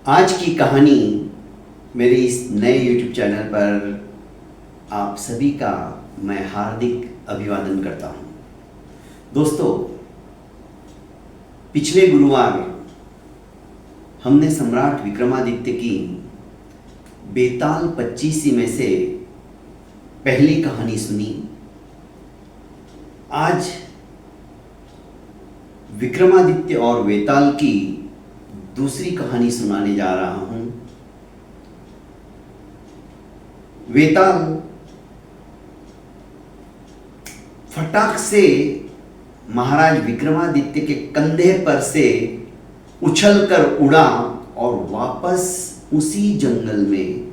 आज की कहानी मेरे इस नए YouTube चैनल पर आप सभी का मैं हार्दिक अभिवादन करता हूं। दोस्तों, पिछले गुरुवार हमने सम्राट विक्रमादित्य की बेताल 25 में से पहली कहानी सुनी। आज विक्रमादित्य और वेताल की दूसरी कहानी सुनाने जा रहा हूं। वेताल फटाक से महाराज विक्रमादित्य के कंधे पर से उछलकर उड़ा और वापस उसी जंगल में,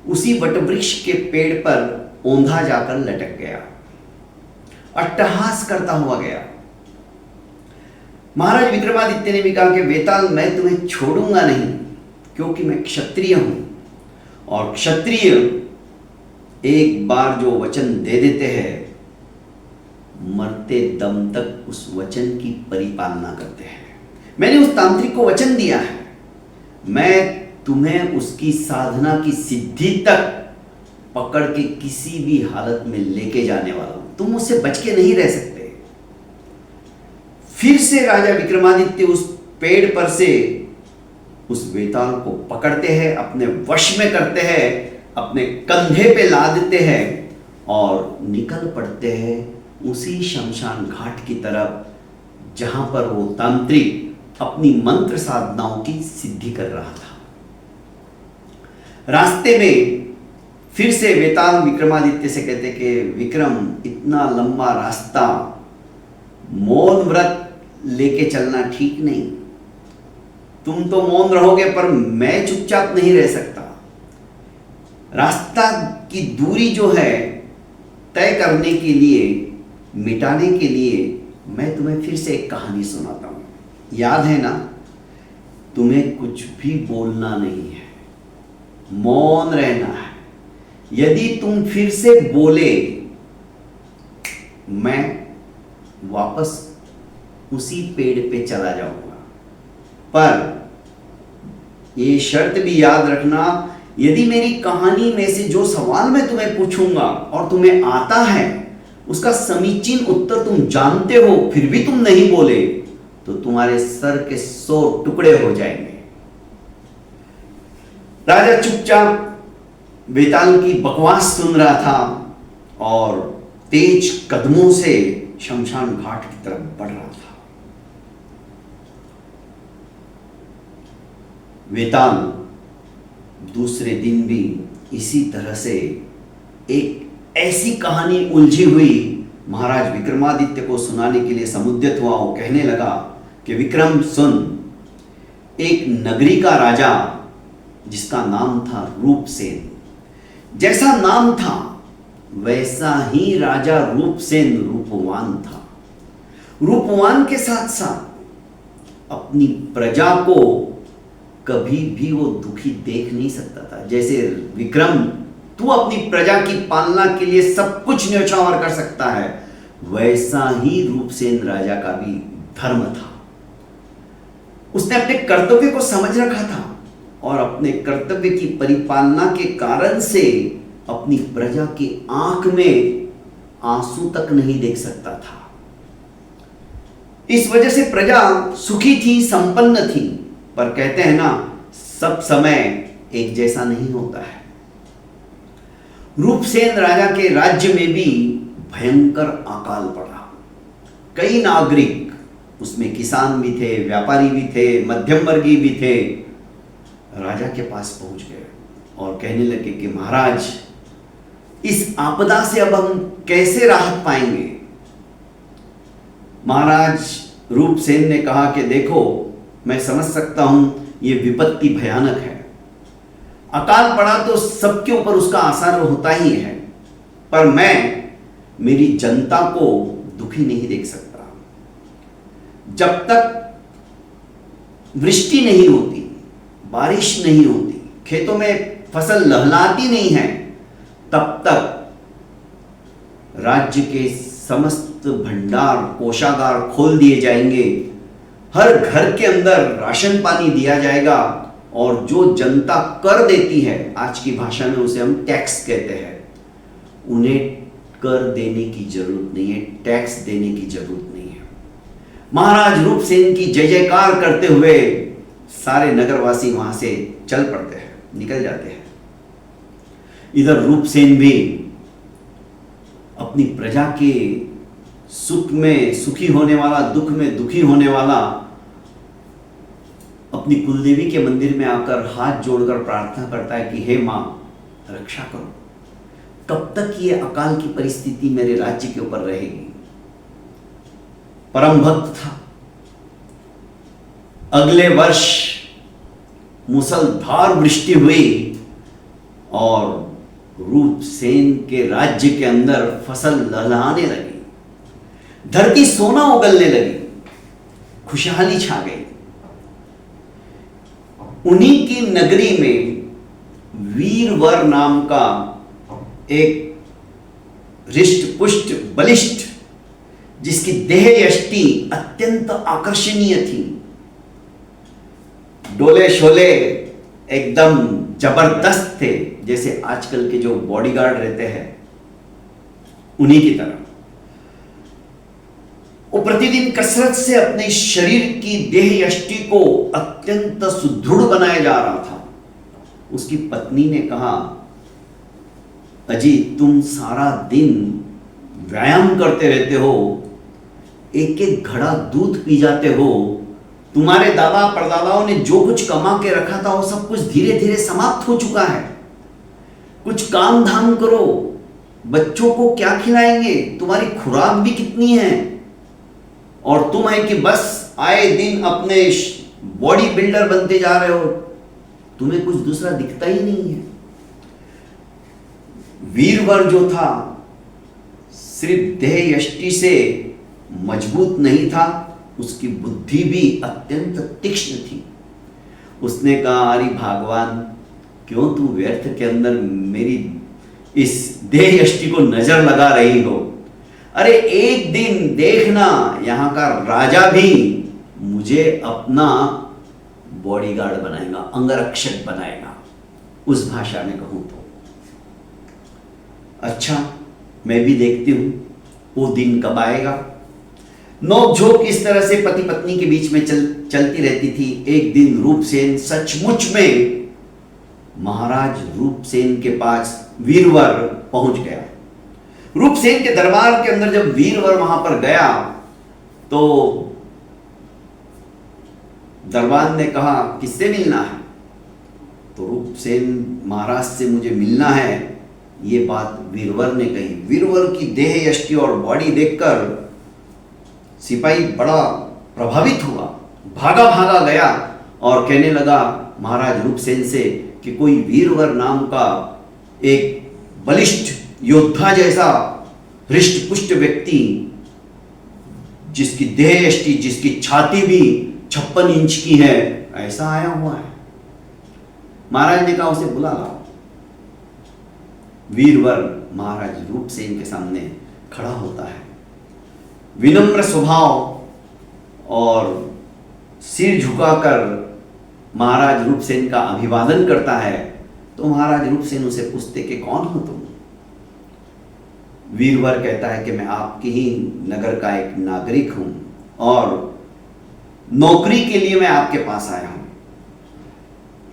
उसी वटवृक्ष के पेड़ पर औंधा जाकर लटक गया, अट्टहास करता हुआ गया। महाराज विक्रमादित्य ने भी कहा कि वेताल, मैं तुम्हें छोड़ूंगा नहीं, क्योंकि मैं क्षत्रिय हूं और क्षत्रिय एक बार जो वचन दे देते हैं, मरते दम तक उस वचन की परिपालना करते हैं। मैंने उस तांत्रिक को वचन दिया है, मैं तुम्हें उसकी साधना की सिद्धि तक पकड़ के किसी भी हालत में लेके जाने वाला हूं, तुम मुझसे बच के नहीं रह सकते। फिर से राजा विक्रमादित्य उस पेड़ पर से उस वेताल को पकड़ते हैं, अपने वश में करते हैं, अपने कंधे पे ला देते हैं और निकल पड़ते हैं उसी शमशान घाट की तरफ, जहां पर वो तांत्रिक अपनी मंत्र साधनाओं की सिद्धि कर रहा था। रास्ते में फिर से वेताल विक्रमादित्य से कहते कि विक्रम, इतना लंबा रास्ता मौन व्रत लेके चलना ठीक नहीं। तुम तो मौन रहोगे पर मैं चुपचाप नहीं रह सकता। रास्ता की दूरी जो है तय करने के लिए, मिटाने के लिए मैं तुम्हें फिर से एक कहानी सुनाता हूं। याद है ना, तुम्हें कुछ भी बोलना नहीं है, मौन रहना है। यदि तुम फिर से बोले, मैं वापस उसी पेड़ पे चला जाऊंगा। पर ये शर्त भी याद रखना, यदि मेरी कहानी में से जो सवाल मैं तुम्हें पूछूंगा और तुम्हें आता है, उसका समीचीन उत्तर तुम जानते हो, फिर भी तुम नहीं बोले, तो तुम्हारे सर के 100 टुकड़े हो जाएंगे। राजा चुपचाप वेताल की बकवास सुन रहा था और तेज कदमों से शमशान घाट की तरफ बढ़ रहा था। वेताल दूसरे दिन भी इसी तरह से एक ऐसी कहानी उलझी हुई महाराज विक्रमादित्य को सुनाने के लिए समुद्यत हुआ। वो कहने लगा कि विक्रम सुन, एक नगरी का राजा जिसका नाम था रूपसेन, जैसा नाम था वैसा ही राजा रूपसेन रूपवान था। रूपवान के साथ साथ अपनी प्रजा को कभी भी वो दुखी देख नहीं सकता था। जैसे विक्रम, तू अपनी प्रजा की पालना के लिए सब कुछ न्यौछावर कर सकता है, वैसा ही रूपसेन राजा का भी धर्म था। उसने अपने कर्तव्य को समझ रखा था और अपने कर्तव्य की परिपालना के कारण से अपनी प्रजा की आंख में आंसू तक नहीं देख सकता था। इस वजह से प्रजा सुखी थी, संपन्न थी। पर कहते हैं ना, सब समय एक जैसा नहीं होता है। रूपसेन राजा के राज्य में भी भयंकर अकाल पड़ा। कई नागरिक, उसमें किसान भी थे, व्यापारी भी थे, मध्यम वर्गीय भी थे, राजा के पास पहुंच गए और कहने लगे कि महाराज, इस आपदा से अब हम कैसे राहत पाएंगे। महाराज रूपसेन ने कहा कि देखो, मैं समझ सकता हूं ये विपत्ति भयानक है, अकाल पड़ा तो सबके ऊपर उसका असर होता ही है, पर मैं मेरी जनता को दुखी नहीं देख सकता। जब तक वृष्टि नहीं होती, बारिश नहीं होती, खेतों में फसल लहलाती नहीं है, तब तक राज्य के समस्त भंडार, कोषागार खोल दिए जाएंगे, हर घर के अंदर राशन पानी दिया जाएगा और जो जनता कर देती है, आज की भाषा में उसे हम टैक्स कहते हैं, उन्हें कर देने की जरूरत नहीं है, टैक्स देने की जरूरत नहीं है। महाराज रूपसेन की जय जयकार करते हुए सारे नगरवासी वहां से चल पड़ते हैं, निकल जाते हैं। इधर रूपसेन भी अपनी प्रजा के सुख में सुखी होने वाला, दुख में दुखी होने वाला, अपनी कुलदेवी के मंदिर में आकर हाथ जोड़कर प्रार्थना करता है कि हे मां, रक्षा करो, कब तक ये अकाल की परिस्थिति मेरे राज्य के ऊपर रहेगी। परम भक्त था। अगले वर्ष मुसलधार वृष्टि हुई और रूपसेन के राज्य के अंदर फसल लहलहाने लगी, धरती सोना उगलने लगी, खुशहाली छा गई। उन्हीं की नगरी में वीरवर नाम का एक हृष्ट पुष्ट बलिष्ठ, जिसकी देह यष्टि अत्यंत आकर्षणीय थी, डोले शोले एकदम जबरदस्त थे, जैसे आजकल के जो बॉडीगार्ड रहते हैं उन्हीं की तरह। वो प्रतिदिन कसरत से अपने शरीर की देह यष्टि को अत्यंत सुदृढ़ बनाया जा रहा था। उसकी पत्नी ने कहा, अजी तुम सारा दिन व्यायाम करते रहते हो, एक एक घड़ा दूध पी जाते हो, तुम्हारे दादा परदादाओं ने जो कुछ कमा के रखा था वो सब कुछ धीरे धीरे समाप्त हो चुका है। कुछ काम धाम करो, बच्चों को क्या खिलाएंगे, तुम्हारी खुराक भी कितनी है, और तुम है कि बस आए दिन अपने बॉडी बिल्डर बनते जा रहे हो, तुम्हें कुछ दूसरा दिखता ही नहीं है। वीरवर जो था सिर्फ देह यष्टि से मजबूत नहीं था, उसकी बुद्धि भी अत्यंत तीक्ष्ण थी। उसने कहा, अरे भगवान, क्यों तू व्यर्थ के अंदर मेरी इस देह यष्टि को नजर लगा रही हो? अरे एक दिन देखना, यहां का राजा भी मुझे अपना बॉडीगार्ड बनाएगा, अंगरक्षक बनाएगा, उस भाषा में कहूं तो। अच्छा, मैं भी देखती हूं वो दिन कब आएगा। नोकझोंक इस तरह से पति पत्नी के बीच में चलती रहती थी। एक दिन रूपसेन सचमुच में महाराज रूपसेन के पास वीरवर पहुंच गया। रूपसेन के दरबार के अंदर जब वीरवर वहां पर गया तो दरबार ने कहा, किससे मिलना है? तो रूपसेन, महाराज से मुझे मिलना है, ये बात वीरवर ने कही। वीरवर की देह यष्टि और बॉडी देखकर सिपाही बड़ा प्रभावित हुआ, भागा भागा गया और कहने लगा महाराज रूपसेन से कि कोई वीरवर नाम का एक बलिष्ठ योद्धा जैसा हृष्ट पुष्ट व्यक्ति, जिसकी देह यष्टि, जिसकी छाती भी 56 इंच की है, ऐसा आया हुआ है। महाराज ने कहा, उसे बुला लाओ। वीरवर महाराज रूपसेन के सामने खड़ा होता है, विनम्र स्वभाव और सिर झुकाकर महाराज रूपसेन का अभिवादन करता है। तो महाराज रूपसेन उसे पूछते कि कौन हो तुम? वीरवर कहता है कि मैं आपके ही नगर का एक नागरिक हूं और नौकरी के लिए मैं आपके पास आया हूं।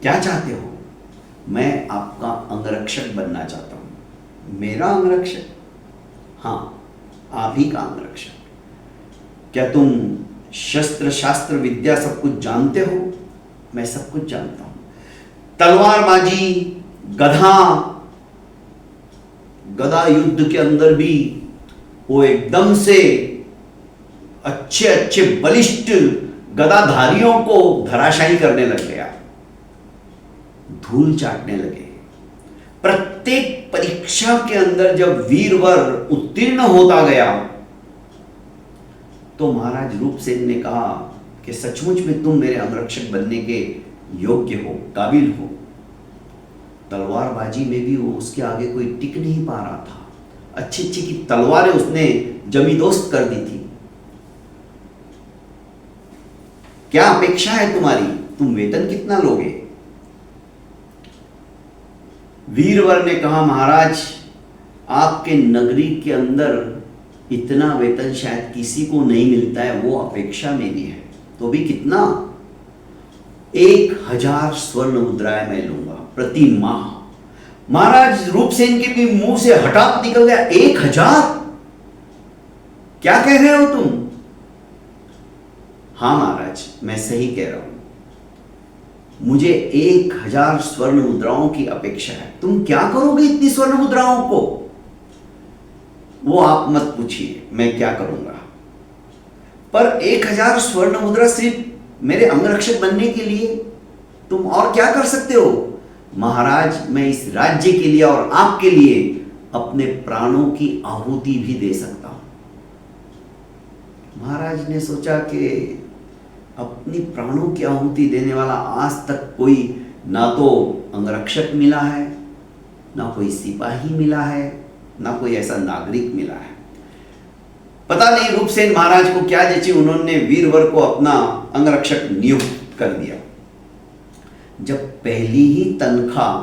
क्या चाहते हो? मैं आपका अंगरक्षक बनना चाहता हूं। मेरा अंगरक्षक? हाँ, आप ही का अंगरक्षक। क्या तुम शस्त्र शास्त्र विद्या सब कुछ जानते हो? मैं सब कुछ जानता हूं। तलवारबाजी, गदा युद्ध के अंदर भी वो एकदम से अच्छे अच्छे बलिष्ठ गदाधारियों को धराशायी करने लग गया, धूल चाटने लगे। प्रत्येक परीक्षा के अंदर जब वीरवर उत्तीर्ण होता गया तो महाराज रूपसेन ने कहा कि सचमुच में तुम मेरे अंगरक्षक बनने के योग्य हो, काबिल हो। तलवारबाजी में भी वो उसके आगे कोई टिक नहीं पा रहा था। अच्छी अच्छी की तलवारें उसने जमींदोस्त कर दी थी। क्या अपेक्षा है तुम्हारी? तुम वेतन कितना लोगे? वीरवर ने कहा, महाराज आपके नगरी के अंदर इतना वेतन शायद किसी को नहीं मिलता है, वो अपेक्षा मेरी है। तो भी कितना? 1000 स्वर्ण मुद्राएं मैं लूंगा प्रति माह। महाराज रूपसेन के भी मुंह से हठात निकल गया, 1000? क्या कह रहे हो तुम? हां महाराज, मैं सही कह रहा हूं, मुझे 1000 स्वर्ण मुद्राओं की अपेक्षा है। तुम क्या करोगे इतनी स्वर्ण मुद्राओं को? वो आप मत पूछिए मैं क्या करूंगा, पर 1000 स्वर्ण मुद्रा सिर्फ मेरे अंगरक्षक बनने के लिए? तुम और क्या कर सकते हो? महाराज, मैं इस राज्य के लिए और आपके लिए अपने प्राणों की आहुति भी दे सकता हूं। महाराज ने सोचा कि अपनी प्राणों की आहुति देने वाला आज तक कोई ना तो अंगरक्षक मिला है, ना कोई सिपाही मिला है, ना कोई ऐसा नागरिक मिला है। पता नहीं रूपसेन महाराज को क्या जची, उन्होंने वीरवर को अपना अंगरक्षक नियुक्त कर दिया। जब पहली ही तनख्वाह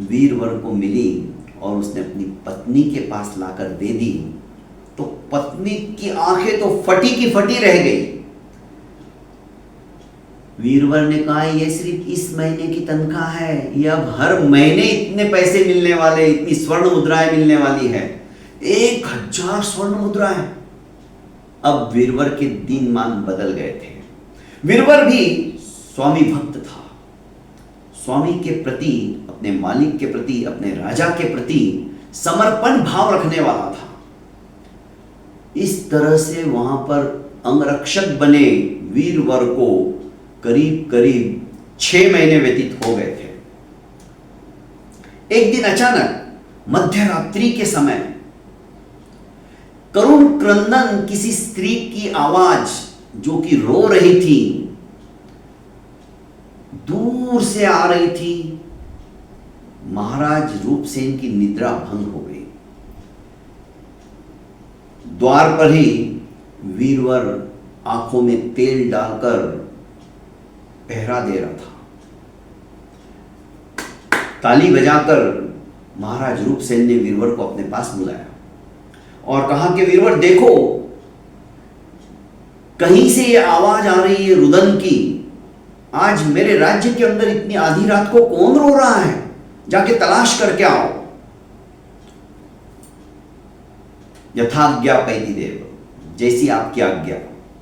वीरवर को मिली और उसने अपनी पत्नी के पास लाकर दे दी, तो पत्नी की आंखें तो फटी की फटी रह गई। वीरवर ने कहा, यह सिर्फ इस महीने की तनख्वाह है, ये अब हर महीने इतने पैसे मिलने वाले, इतनी स्वर्ण मुद्राएं मिलने वाली है। 1000 स्वर्ण मुद्राएं। अब वीरवर के दीनमान बदल गए थे। वीरवर भी स्वामी भक्त था, स्वामी के प्रति, अपने मालिक के प्रति, अपने राजा के प्रति समर्पण भाव रखने वाला था। इस तरह से वहां पर अंगरक्षक बने वीरवर को करीब करीब 6 महीने व्यतीत हो गए थे। एक दिन अचानक मध्य रात्रि के समय करुण क्रंदन किसी स्त्री की आवाज, जो कि रो रही थी, दूर से आ रही थी। महाराज रूपसेन की निद्रा भंग हो गई। द्वार पर ही वीरवर आंखों में तेल डालकर पहरा दे रहा था। ताली बजाकर महाराज रूपसेन ने वीरवर को अपने पास बुलाया और कहा कि वीरवर देखो, कहीं से ये आवाज आ रही है रुदन की। आज मेरे राज्य के अंदर इतनी आधी रात को कौन रो रहा है? जाके तलाश करके आओ। यथाज्ञा पैतिदेव, जैसी आपकी आज्ञा,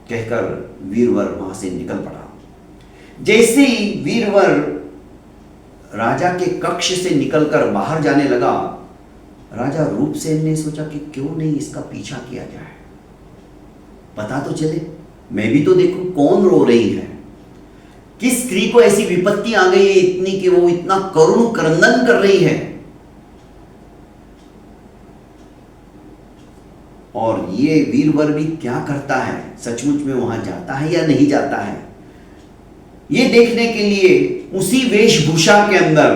कहकर वीरवर वहां से निकल पड़ा। जैसे ही वीरवर राजा के कक्ष से निकलकर बाहर जाने लगा, राजा रूपसेन ने सोचा कि क्यों नहीं इसका पीछा किया जाए, पता तो चले, मैं भी तो देखूं कौन रो रही है, किस स्त्री को ऐसी विपत्ति आ गई है इतनी कि वो इतना करुण क्रंदन कर रही है। और ये वीरवर भी क्या करता है, सचमुच में वहां जाता है या नहीं जाता है, ये देखने के लिए उसी वेशभूषा के अंदर,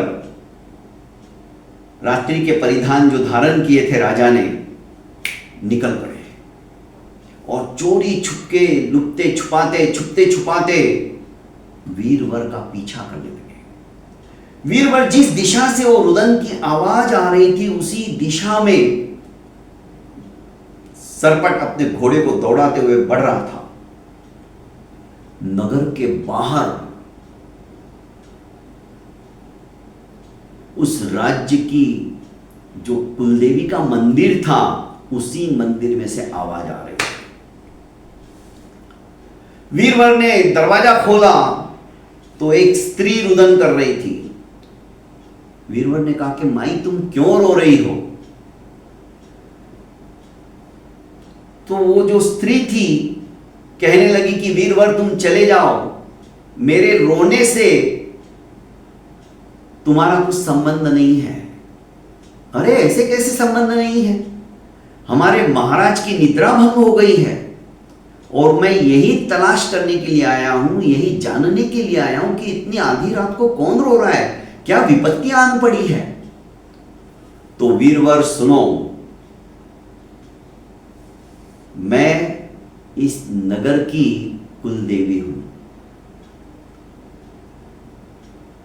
रात्रि के परिधान जो धारण किए थे राजा ने, निकल पड़े और चोरी छुपके, लुकते छुपाते, छुपते छुपाते वीरवर का पीछा करने लगे। वीरवर जिस दिशा से वो रुदन की आवाज आ रही थी, उसी दिशा में सरपट अपने घोड़े को दौड़ाते हुए बढ़ रहा था। नगर के बाहर उस राज्य की जो कुलदेवी का मंदिर था, उसी मंदिर में से आवाज आ रही थी। वीरवर ने दरवाजा खोला तो एक स्त्री रुदन कर रही थी। वीरवर ने कहा कि माई तुम क्यों रो रही हो? तो वो जो स्त्री थी कहने लगी कि वीरवर तुम चले जाओ, मेरे रोने से तुम्हारा कुछ संबंध नहीं है। अरे ऐसे कैसे संबंध नहीं है? हमारे महाराज की निद्रा भंग हो गई है और मैं यही तलाश करने के लिए आया हूं, यही जानने के लिए आया हूं कि इतनी आधी रात को कौन रो रहा है, क्या विपत्ति आन पड़ी है। तो वीरवर सुनो, मैं इस नगर की कुलदेवी हूं,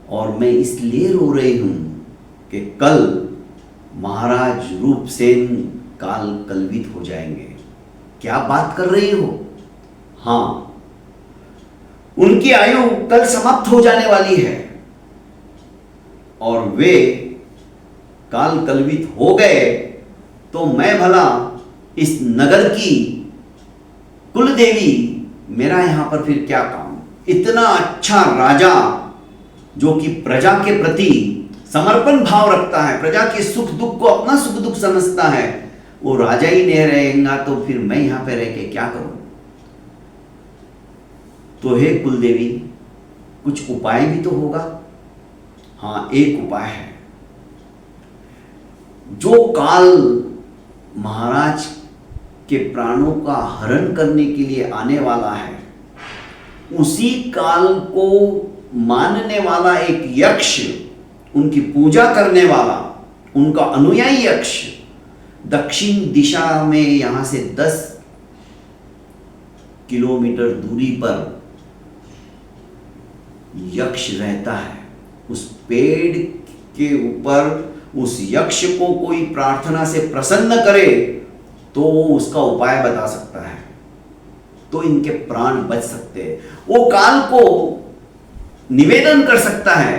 और मैं इसलिए रो रही हूं कि कल महाराज रूपसेन काल कलवित हो जाएंगे। क्या बात कर रही हो? हाँ, उनकी आयु कल समाप्त हो जाने वाली है और वे काल कलवित हो गए तो मैं भला इस नगर की कुलदेवी, मेरा यहां पर फिर क्या काम? इतना अच्छा राजा जो कि प्रजा के प्रति समर्पण भाव रखता है, प्रजा के सुख दुख को अपना सुख दुख समझता है, वो राजा ही नहीं रहेगा तो फिर मैं यहां पे रह के क्या करूं? तो हे कुलदेवी, कुछ उपाय भी तो होगा। हाँ, एक उपाय है। जो काल महाराज के प्राणों का हरण करने के लिए आने वाला है, उसी काल को मानने वाला एक यक्ष, उनकी पूजा करने वाला, उनका अनुयायी यक्ष दक्षिण दिशा में यहां से 10 किलोमीटर दूरी पर यक्ष रहता है। उस पेड़ के ऊपर उस यक्ष को कोई प्रार्थना से प्रसन्न करे तो वो उसका उपाय बता सकता है, तो इनके प्राण बच सकते हैं। वो काल को निवेदन कर सकता है,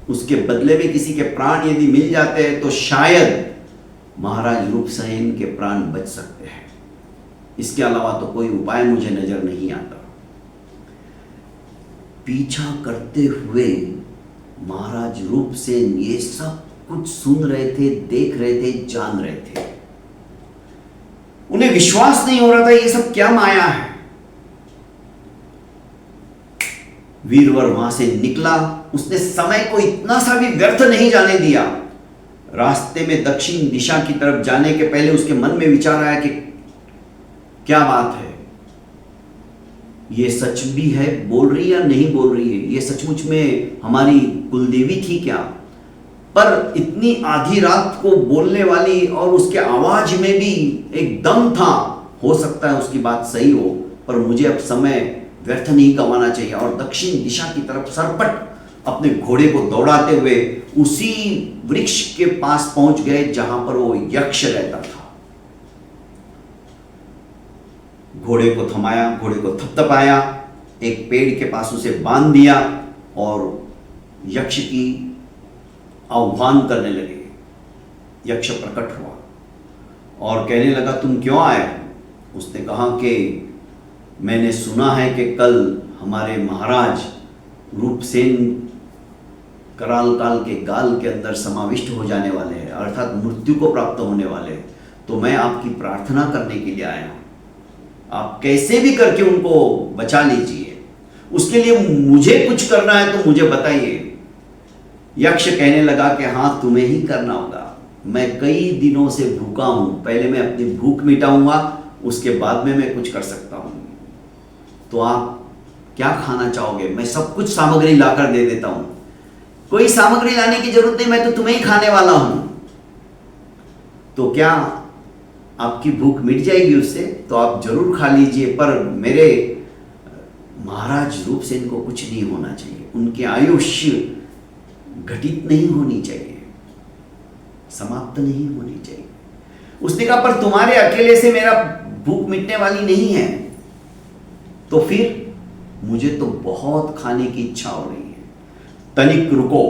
उसके बदले में किसी के प्राण यदि मिल जाते हैं तो शायद महाराज रूपसेन के प्राण बच सकते हैं। इसके अलावा तो कोई उपाय मुझे नजर नहीं आता। पीछा करते हुए महाराज रूपसेन ये सब कुछ सुन रहे थे, देख रहे थे, जान रहे थे। उन्हें विश्वास नहीं हो रहा था ये सब क्या माया है। वीरवर वहां से निकला, उसने समय को इतना सा भी व्यर्थ नहीं जाने दिया। रास्ते में दक्षिण दिशा की तरफ जाने के पहले उसके मन में विचार आया कि क्या बात है, ये सच भी है, बोल रही है या नहीं बोल रही है, ये सचमुच में हमारी कुलदेवी थी क्या? पर इतनी आधी रात को बोलने वाली और उसके आवाज में भी एक दम था, हो सकता है उसकी बात सही हो, पर मुझे अब समय व्यर्थ नहीं गंवाना चाहिए। और दक्षिण दिशा की तरफ सरपट अपने घोड़े को दौड़ाते हुए उसी वृक्ष के पास पहुंच गए जहां पर वो यक्ष रहता था। घोड़े को थमाया, घोड़े को थपथपाया, एक पेड़ के पास उसे बांध दिया और यक्ष की आह्वान करने लगे। यक्ष प्रकट हुआ और कहने लगा, तुम क्यों आए? उसने कहा कि मैंने सुना है कि कल हमारे महाराज रूपसेन कराल काल के गाल के अंदर समाविष्ट हो जाने वाले हैं, अर्थात मृत्यु को प्राप्त होने वाले हैं, तो मैं आपकी प्रार्थना करने के लिए आया हूं। आप कैसे भी करके उनको बचा लीजिए, उसके लिए मुझे कुछ करना है तो मुझे बताइए। यक्ष कहने लगा कि हाँ, तुम्हें ही करना होगा। मैं कई दिनों से भूखा हूं, पहले मैं अपनी भूख मिटाऊंगा, उसके बाद में मैं कुछ कर सकता हूं। तो आप क्या खाना चाहोगे? मैं सब कुछ सामग्री लाकर दे देता हूं। कोई सामग्री लाने की जरूरत नहीं, मैं तो तुम्हें ही खाने वाला हूं। तो क्या आपकी भूख मिट जाएगी उससे? तो आप जरूर खा लीजिए, पर मेरे महाराज रूपसेन को कुछ नहीं होना चाहिए, उनकी आयुष्य घटित नहीं होनी चाहिए, समाप्त नहीं होनी चाहिए। उसने कहा, पर तुम्हारे अकेले से मेरा भूख मिटने वाली नहीं है। तो फिर मुझे तो बहुत खाने की इच्छा हो रही है। तनिक रुको,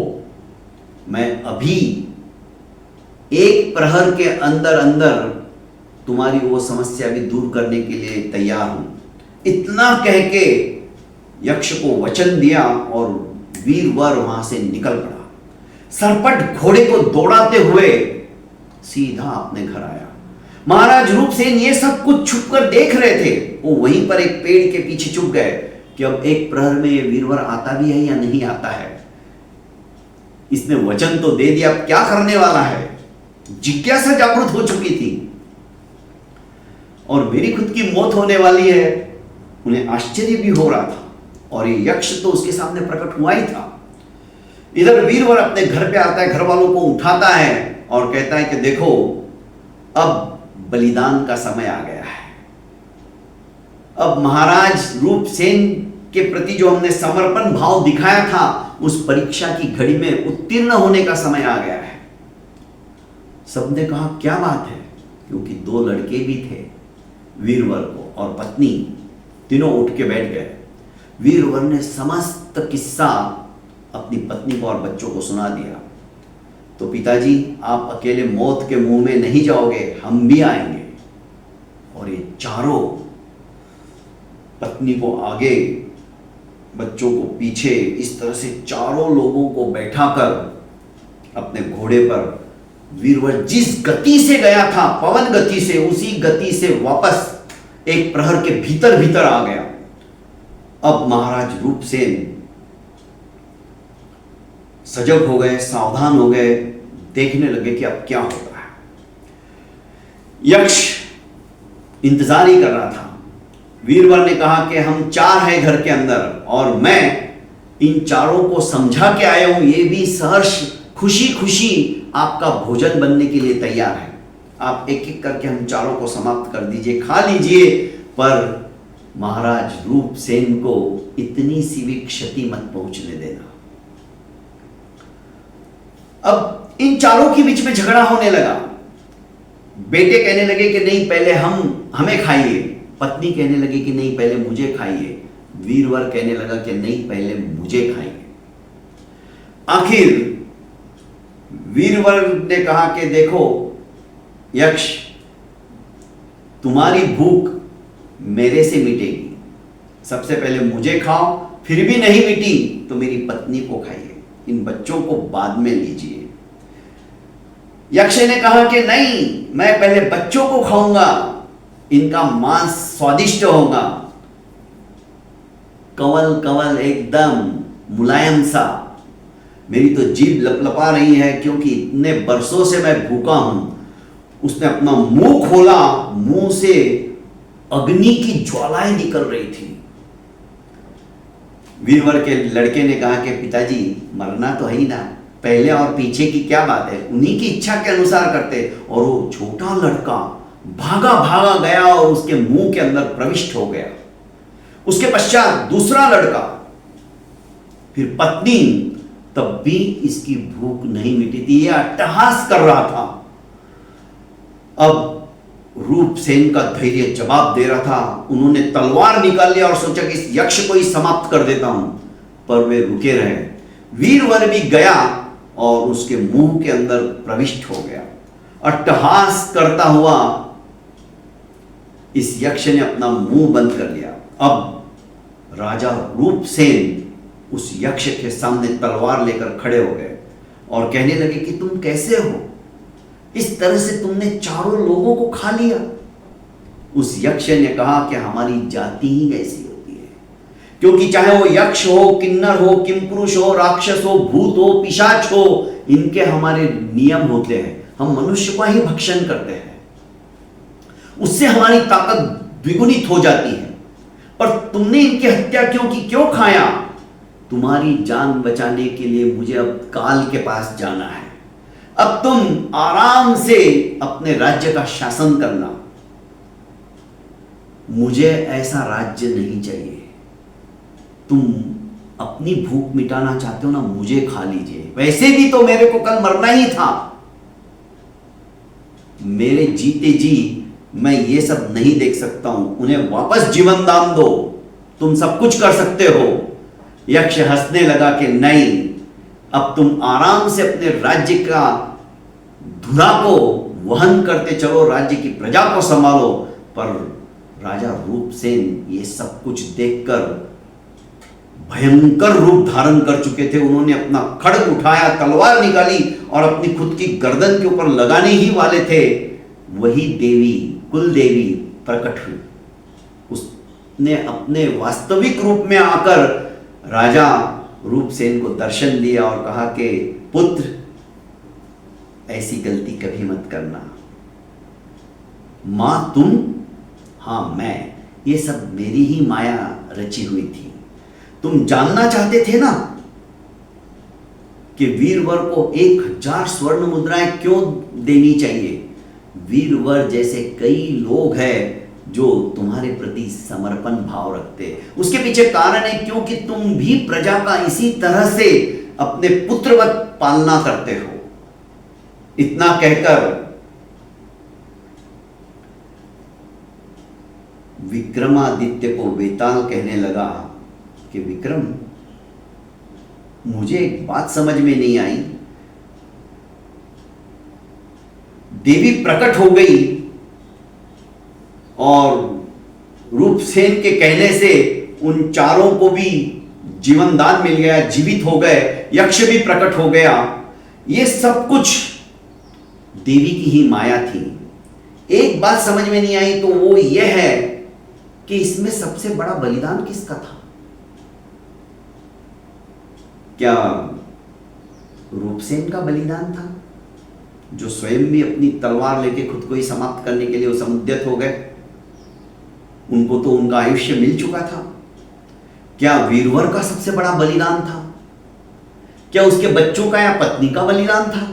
मैं अभी एक प्रहर के अंदर अंदर तुम्हारी वो समस्या भी दूर करने के लिए तैयार हूं। इतना कह के यक्ष को वचन दिया और वीरवर वहां से निकल पड़ा। सरपट घोड़े को दौड़ाते हुए सीधा अपने घर आया। महाराज रूपसेन ये सब कुछ छुपकर देख रहे थे। वो वहीं पर एक पेड़ के पीछे छुप गए कि अब एक प्रहर में ये वीरवर आता भी है या नहीं आता है। इसने वचन तो दे दिया, अब क्या करने वाला है? जिज्ञासा जागृत हो चुकी थी और मेरी खुद की मौत होने वाली है। उन्हें आश्चर्य भी हो रहा था और ये यक्ष तो उसके सामने प्रकट हुआ ही था। इधर वीरवर अपने घर पे आता है, घर वालों को उठाता है और कहता है कि देखो, अब बलिदान का समय आ गया है। अब महाराज रूपसेन के प्रति जो हमने समर्पण भाव दिखाया था, उस परीक्षा की घड़ी में उत्तीर्ण होने का समय आ गया है। सबने कहा क्या बात है, क्योंकि दो लड़के भी थे, वीरवर को और पत्नी, तीनों उठ के बैठ गए। वीरवर ने समस्त किस्सा अपनी पत्नी को और बच्चों को सुना दिया। तो पिताजी, आप अकेले मौत के मुंह में नहीं जाओगे, हम भी आएंगे। और ये चारों, पत्नी को आगे, बच्चों को पीछे, इस तरह से चारों लोगों को बैठाकर अपने घोड़े पर वीरवर जिस गति से गया था, पवन गति से, उसी गति से वापस एक प्रहर के भीतर भीतर आ गया। अब महाराज रूपसेन सजग हो गए, सावधान हो गए, देखने लगे कि अब क्या होता है। यक्ष इंतजार ही कर रहा था। वीरवर ने कहा कि हम चार हैं घर के अंदर और मैं इन चारों को समझा के आया हूं, ये भी सहर्ष खुशी खुशी आपका भोजन बनने के लिए तैयार है। आप एक एक करके हम चारों को समाप्त कर दीजिए, खा लीजिए, पर महाराज रूपसेन को इतनी सी भी क्षति मत पहुंचने देना। अब इन चारों के बीच में झगड़ा होने लगा। बेटे कहने लगे कि नहीं, पहले हमें खाइए। पत्नी कहने लगी कि नहीं, पहले मुझे खाइए। वीरवर कहने लगा कि नहीं, पहले मुझे खाइए। आखिर वीरवर ने कहा कि देखो यक्ष, तुम्हारी भूख मेरे से मिटेगी, सबसे पहले मुझे खाओ, फिर भी नहीं मिटी तो मेरी पत्नी को खाइए, इन बच्चों को बाद में लीजिए। यक्ष ने कहा कि नहीं, मैं पहले बच्चों को खाऊंगा, इनका मांस स्वादिष्ट होगा, कवल कवल एकदम मुलायम सा, मेरी तो जीभ लपलपा रही है क्योंकि इतने बरसों से मैं भूखा हूं। उसने अपना मुंह खोला, मुंह से अग्नि की ज्वालाएं निकल रही थी। वीरवर के लड़के ने कहा कि पिताजी, मरना तो है ही ना, पहले और पीछे की क्या बात है, उन्हीं की इच्छा के अनुसार करते। और वो छोटा लड़का भागा भागा गया और उसके मुंह के अंदर प्रविष्ट हो गया। उसके पश्चात दूसरा लड़का, फिर पत्नी, तब भी इसकी भूख नहीं मिटी थी, यह अट्टहास कर रहा था। अब रूपसेन का धैर्य जवाब दे रहा था। उन्होंने तलवार निकाल लिया और सोचा कि इस यक्ष को ही समाप्त कर देता हूं, पर वे रुके रहे। वीरवर भी गया और उसके मुंह के अंदर प्रविष्ट हो गया। अट्टहास करता हुआ इस यक्ष ने अपना मुंह बंद कर लिया। अब राजा रूपसेन उस यक्ष के सामने तलवार लेकर खड़े हो गए और कहने लगे कि तुम कैसे हो, इस तरह से तुमने चारों लोगों को खा लिया। उस यक्ष ने कहा कि हमारी जाति ही ऐसी होती है, क्योंकि चाहे वो यक्ष हो, किन्नर हो, किमपुरुष हो, राक्षस हो, भूत हो, पिशाच हो, इनके हमारे नियम होते हैं। हम मनुष्य का ही भक्षण करते हैं, उससे हमारी ताकत द्विगुणित हो जाती है। पर तुमने इनकी हत्या क्यों की, क्यों खाया? तुम्हारी जान बचाने के लिए मुझे अब काल के पास जाना है। अब तुम आराम से अपने राज्य का शासन करना, मुझे ऐसा राज्य नहीं चाहिए। तुम अपनी भूख मिटाना चाहते हो ना, मुझे खा लीजिए, वैसे भी तो मेरे को कल मरना ही था। मेरे जीते जी मैं ये सब नहीं देख सकता हूं, उन्हें वापस जीवन दान दो, तुम सब कुछ कर सकते हो। यक्ष हंसने लगा कि नहीं, अब तुम आराम से अपने राज्य का धुरा को वहन करते चलो, राज्य की प्रजा को संभालो। पर राजा रूपसेन ये सब कुछ देखकर भयंकर रूप धारण कर चुके थे। उन्होंने अपना खड्ग उठाया, तलवार निकाली और अपनी खुद की गर्दन के ऊपर लगाने ही वाले थे। वही देवी, कुल देवी प्रकट हुई। उसने अपने वास्तविक रूप में आकर राजा रूपसेन को दर्शन दिया और कहा कि पुत्र, ऐसी गलती कभी मत करना। मां तुम? हां मैं, ये सब मेरी ही माया रची हुई थी। तुम जानना चाहते थे ना कि वीरवर को 1000 स्वर्ण मुद्राएं क्यों देनी चाहिए? वीरवर जैसे कई लोग हैं जो तुम्हारे प्रति समर्पण भाव रखते। उसके पीछे कारण है क्योंकि तुम भी प्रजा का इसी तरह से अपने पुत्रवत पालना करते हो। इतना कहकर विक्रमादित्य को वेताल कहने लगा कि विक्रम, मुझे एक बात समझ में नहीं आई। देवी प्रकट हो गई और रूपसेन के कहने से उन चारों को भी जीवन दान मिल गया, जीवित हो गए, यक्ष भी प्रकट हो गया। ये सब कुछ देवी की ही माया थी। एक बात समझ में नहीं आई, तो वो ये है कि इसमें सबसे बड़ा बलिदान किसका था? क्या रूपसेन का बलिदान था, जो स्वयं भी अपनी तलवार लेके खुद को ही समाप्त करने के लिए वो समुद्यत हो गए? उनको तो उनका आयुष्य मिल चुका था। क्या वीरवर का सबसे बड़ा बलिदान था? क्या उसके बच्चों का या पत्नी का बलिदान था?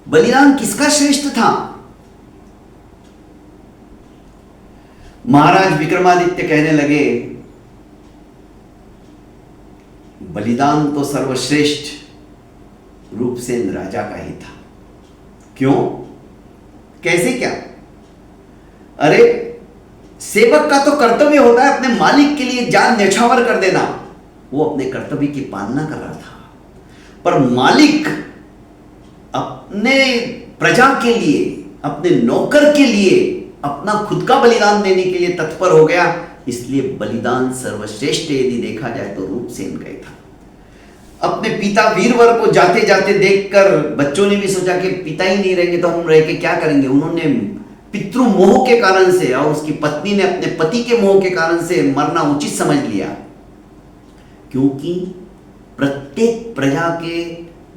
बलिदान किसका श्रेष्ठ था? महाराज विक्रमादित्य कहने लगे, बलिदान तो सर्वश्रेष्ठ रूपसेन राजा का ही था। क्यों? कैसे? क्या? अरे, सेवक का तो कर्तव्य होता है अपने मालिक के लिए जान न्यौछावर कर देना। वो अपने कर्तव्य की पालना कर रहा था, पर मालिक अपने प्रजा के लिए, अपने नौकर के लिए अपना खुद का बलिदान देने के लिए तत्पर हो गया। इसलिए बलिदान सर्वश्रेष्ठ यदि देखा जाए तो रूपसेन का ही था। अपने पिता वीरवर को जाते जाते देखकर बच्चों ने भी सोचा कि पिता ही नहीं रहेंगे तो हम रह के क्या करेंगे। उन्होंने पितृ मोह के कारण से और उसकी पत्नी ने अपने पति के मोह के कारण से मरना उचित समझ लिया, क्योंकि प्रत्येक प्रजा के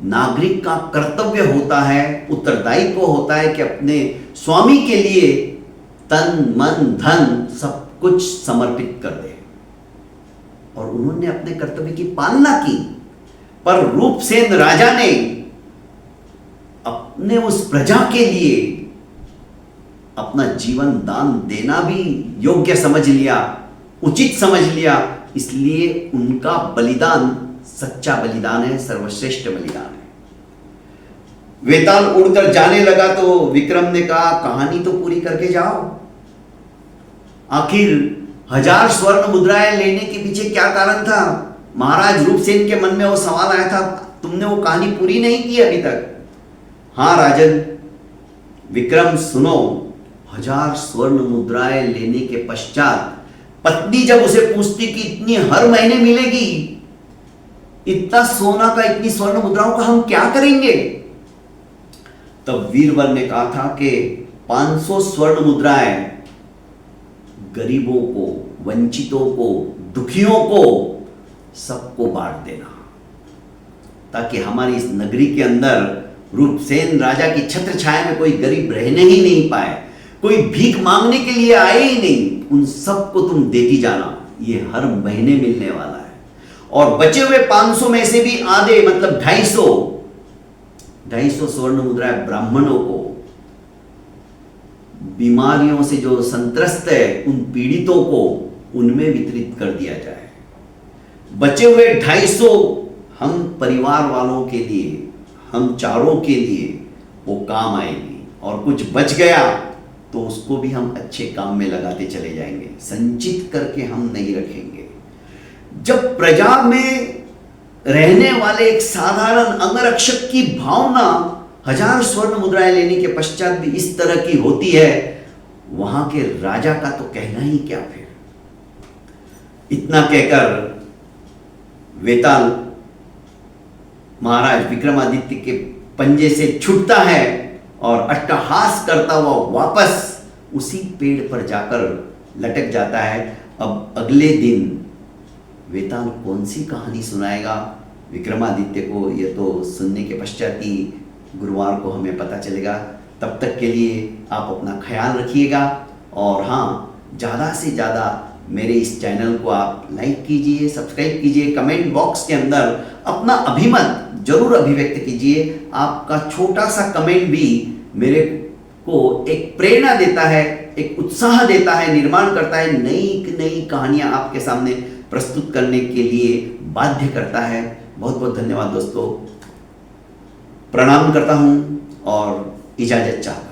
नागरिक का कर्तव्य होता है, उत्तरदायित्व होता है कि अपने स्वामी के लिए तन मन धन सब कुछ समर्पित कर दे। और उन्होंने अपने कर्तव्य की पालना की, पर रूपसेन राजा ने अपने उस प्रजा के लिए अपना जीवन दान देना भी योग्य समझ लिया, उचित समझ लिया। इसलिए उनका बलिदान सच्चा बलिदान है, सर्वश्रेष्ठ बलिदान है। वेताल उड़कर जाने लगा तो विक्रम ने कहा, कहानी तो पूरी करके जाओ। आखिर 1000 स्वर्ण मुद्राएं लेने के पीछे क्या कारण था? महाराज रूपसेन के मन में वो सवाल आया था, तुमने वो कहानी पूरी नहीं की अभी तक। हाँ राजन विक्रम, सुनो, 1000 स्वर्ण मुद्राएं लेने के पश्चात पत्नी जब उसे पूछती कि इतनी हर महीने मिलेगी, इतना सोना का, इतनी स्वर्ण मुद्राओं का हम क्या करेंगे? तब वीरवर ने कहा था कि 500 स्वर्ण मुद्राएं गरीबों को, वंचितों को, दुखियों को, सबको बांट देना, ताकि हमारी इस नगरी के अंदर रूपसेन राजा की छत्र छाया में कोई गरीब रहने ही नहीं पाए, कोई भीख मांगने के लिए आए ही नहीं। उन सबको तुम देती जाना, ये हर महीने मिलने वाला है। और बचे हुए 500 में से भी आधे, मतलब 250 स्वर्ण मुद्राएं ब्राह्मणों को, बीमारियों से जो संत्रस्त है उन पीड़ितों को, उनमें वितरित कर दिया जाए। बचे हुए 250 हम परिवार वालों के लिए, हम चारों के लिए वो काम आएगी, और कुछ बच गया तो उसको भी हम अच्छे काम में लगाते चले जाएंगे, संचित करके हम नहीं रखेंगे। जब प्रजा में रहने वाले एक साधारण अंगरक्षक की भावना 1000 स्वर्ण मुद्राएं लेने के पश्चात भी इस तरह की होती है, वहां के राजा का तो कहना ही क्या फिर। इतना कहकर वेताल महाराज विक्रमादित्य के पंजे से छूटता है और अट्टहास करता हुआ वापस उसी पेड़ पर जाकर लटक जाता है। अब अगले दिन वेताल कौन सी कहानी सुनाएगा विक्रमादित्य को, यह तो सुनने के पश्चात ही गुरुवार को हमें पता चलेगा। तब तक के लिए आप अपना ख्याल रखिएगा, और हाँ, ज़्यादा से ज़्यादा मेरे इस चैनल को आप लाइक कीजिए, सब्सक्राइब कीजिए, कमेंट बॉक्स के अंदर अपना अभिमत जरूर अभिव्यक्त कीजिए। आपका छोटा सा कमेंट भी मेरे को एक प्रेरणा देता है, एक उत्साह देता है, निर्माण करता है, नई नई कहानियां आपके सामने प्रस्तुत करने के लिए बाध्य करता है। बहुत बहुत धन्यवाद दोस्तों, प्रणाम करता हूं और इजाजत चाहता हूं।